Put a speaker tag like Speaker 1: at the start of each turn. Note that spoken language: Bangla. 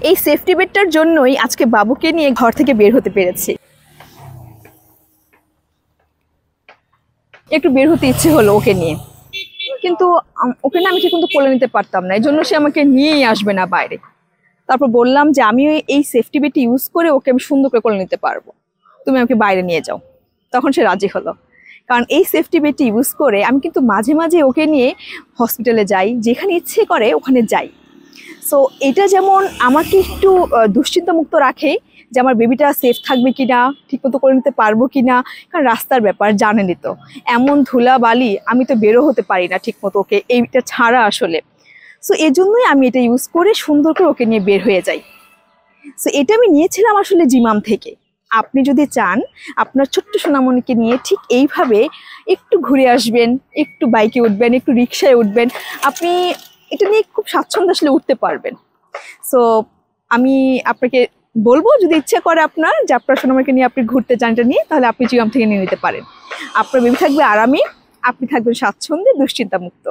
Speaker 1: এই সেফটি বেডটার জন্যই আজকে বাবুকে নিয়ে ঘর থেকে বের হতে পেরেছি। একটু বের হতে ইচ্ছে হলো ওকে নিয়ে, কিন্তু ওকে না আমি ঠিক মতো কোলে নিতে পারতাম না, এই জন্য সে আমাকে নিয়েই আসবে না বাইরে। তারপর বললাম যে আমি এই সেফটি বেডটি ইউজ করে ওকে আমি সুন্দর করে কোলে নিতে পারবো, তুমি আমাকে বাইরে নিয়ে যাও। তখন সে রাজি হলো, কারণ এই সেফটি বেডটি ইউজ করে আমি কিন্তু মাঝে মাঝে ওকে নিয়ে হসপিটালে যাই, যেখানে ইচ্ছে করে ওখানে যাই। সো এটা যেমন আমাকে একটু দুশ্চিন্তামুক্ত রাখে যে আমার বেবিটা সেফ থাকবে কিনা, ঠিকমতো করে নিতে পারবো কিনা, কারণ রাস্তার ব্যাপার জানেনই তো, এমন ধুলা বালি, আমি তো বেরো হতে পারি না ঠিকমতো ওকে এইটা ছাড়া আসলে। সো এই জন্যই আমি এটা ইউজ করে সুন্দর করে ওকে নিয়ে বের হয়ে যাই। সো এটা আমি নিয়েছিলাম আসলে জিমাম থেকে। আপনি যদি চান আপনার ছোট্ট সোনামণিকে নিয়ে ঠিক এইভাবে একটু ঘুরে আসবেন, একটু বাইকে উঠবেন, একটু রিক্সায় উঠবেন, আপনি এটা নিয়ে খুব স্বাচ্ছন্দ্যে আসলে উঠতে পারবেন। সো আমি আপনাকে বলবো, যদি ইচ্ছা করে আপনার যে আপনার সোনামণিকে নিয়ে আপনি ঘুরতে চান এটা নিয়ে, তাহলে আপনি জিমাম থেকে নিয়ে নিতে পারেন। আপনার বেবি থাকবে আরামে, আপনি থাকবেন স্বাচ্ছন্দ্যে, দুশ্চিন্তামুক্ত।